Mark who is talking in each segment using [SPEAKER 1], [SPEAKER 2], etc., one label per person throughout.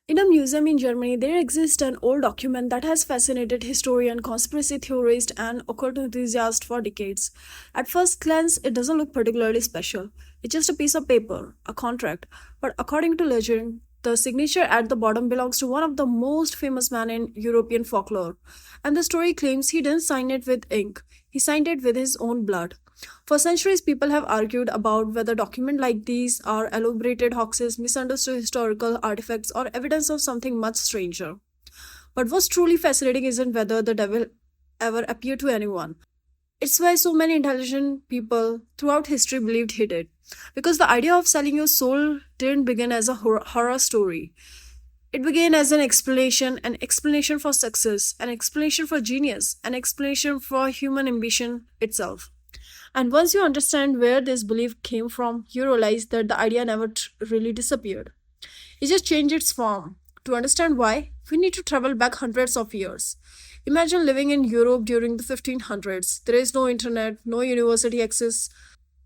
[SPEAKER 1] In a museum in Germany, there exists an old document that has fascinated historian, conspiracy theorist, and occult enthusiast for decades. At first glance, it doesn't look particularly special. It's just a piece of paper, a contract. But according to legend, the signature at the bottom belongs to one of the most famous men in European folklore. And the story claims he didn't sign it with ink. He signed it with his own blood. For centuries, people have argued about whether documents like these are elaborated hoaxes, misunderstood historical artifacts, or evidence of something much stranger. But what's truly fascinating isn't whether the devil ever appeared to anyone. It's why so many intelligent people throughout history believed he did. Because the idea of selling your soul didn't begin as a horror story. It began as an explanation for success, an explanation for genius, an explanation for human ambition itself. And once you understand where this belief came from, you realize that the idea never really disappeared. It just changed its form. To understand why, we need to travel back hundreds of years. Imagine living in Europe during the 1500s. There is no internet, no university access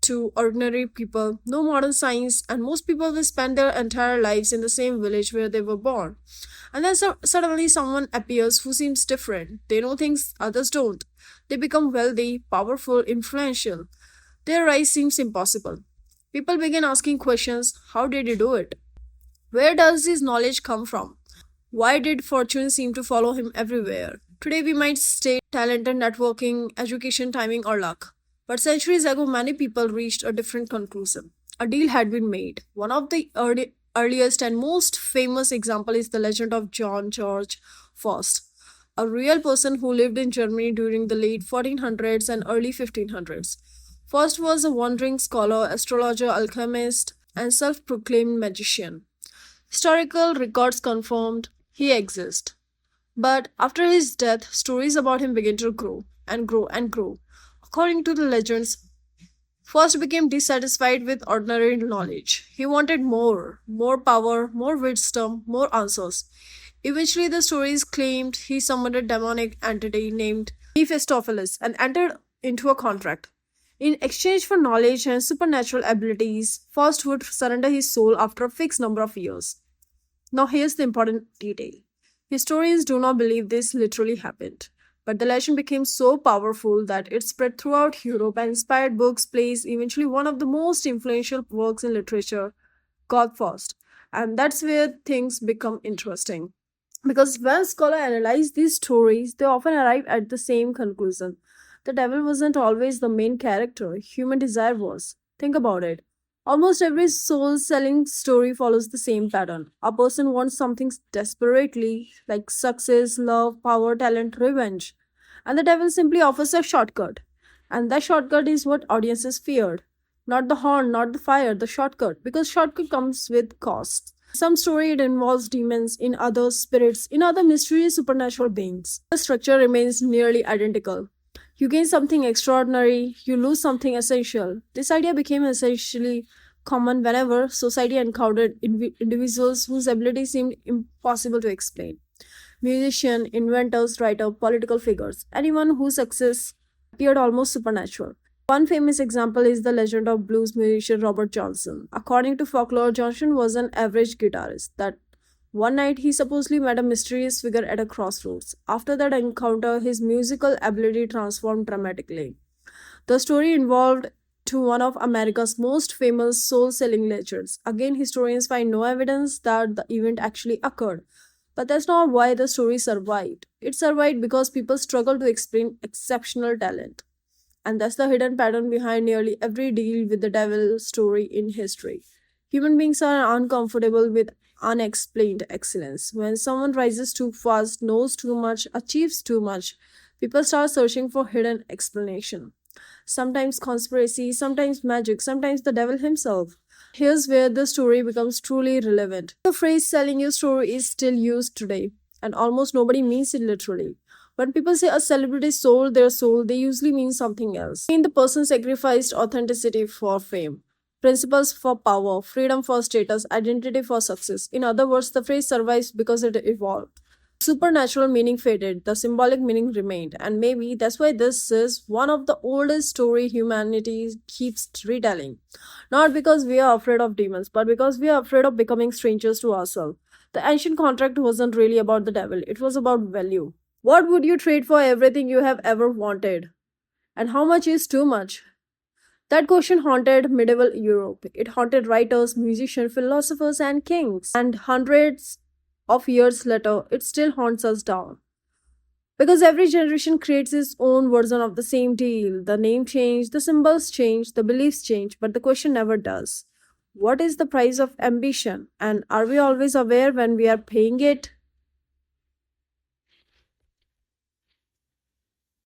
[SPEAKER 1] to ordinary people, no modern science, and most people will spend their entire lives in the same village where they were born. And then suddenly someone appears who seems different. They know things others don't. They become wealthy, powerful, influential. Their rise seems impossible. People begin asking questions: how did he do it? Where does his knowledge come from? Why did fortune seem to follow him everywhere? Today we might state talent and networking, education, timing, or luck. But centuries ago, many people reached a different conclusion. A deal had been made. One of the earliest and most famous example is the legend of Johann Georg Faust, a real person who lived in Germany during the late 1400s and early 1500s. Faust was a wandering scholar, astrologer, alchemist, and self proclaimed magician. Historical records confirmed he exists. But after his death, stories about him began to grow and grow and grow. According to the legends, Faust became dissatisfied with ordinary knowledge. He wanted more power, more wisdom, more answers. Eventually, the stories claimed he summoned a demonic entity named Mephistopheles and entered into a contract. In exchange for knowledge and supernatural abilities, Faust would surrender his soul after a fixed number of years. Now, here's the important detail. Historians do not believe this literally happened, but the legend became so powerful that it spread throughout Europe and inspired books, plays, eventually, one of the most influential works in literature, called Faust. And that's where things become interesting. Because when scholars analyze these stories, they often arrive at the same conclusion. The devil wasn't always the main character, human desire was. Think about it. Almost every soul selling story follows the same pattern. A person wants something desperately, like success, love, power, talent, revenge. And the devil simply offers a shortcut. And that shortcut is what audiences feared. Not the horn, not the fire, the shortcut. Because shortcut comes with cost. Some story it involves demons, in others spirits, in other mysterious supernatural beings. The structure remains nearly identical. You gain something extraordinary, you lose something essential. This idea became essentially common whenever society encountered individuals whose abilities seemed impossible to explain. Musicians, inventors, writers, political figures, anyone whose success appeared almost supernatural. One famous example is the legend of blues musician Robert Johnson. According to folklore, Johnson was an average guitarist that one night he supposedly met a mysterious figure at a crossroads. After that encounter, his musical ability transformed dramatically. The story involved to one of America's most famous soul-selling legends. Again, historians find no evidence that the event actually occurred. But that's not why the story survived. It survived because people struggle to explain exceptional talent. And that's the hidden pattern behind nearly every deal with the devil story in history. Human beings are uncomfortable with unexplained excellence. When someone rises too fast, knows too much, achieves too much, people start searching for hidden explanation. Sometimes conspiracy, sometimes magic, sometimes the devil himself. Here's where the story becomes truly relevant. The phrase selling your story is still used today, and almost nobody means it literally. When people say a celebrity sold their soul, they usually mean something else. They mean the person sacrificed authenticity for fame, principles for power, freedom for status, identity for success. In other words, the phrase survives because it evolved. Supernatural meaning faded, the symbolic meaning remained, and maybe that's why this is one of the oldest story humanity keeps retelling. Not because we are afraid of demons, but because we are afraid of becoming strangers to ourselves. The ancient contract wasn't really about the devil, it was about value. What would you trade for everything you have ever wanted? And how much is too much? That question haunted medieval Europe. It haunted writers, musicians, philosophers, and kings. And hundreds of years later, it still haunts us down. Because every generation creates its own version of the same deal. The name change, the symbols change, the beliefs change, but the question never does. What is the price of ambition? And are we always aware when we are paying it?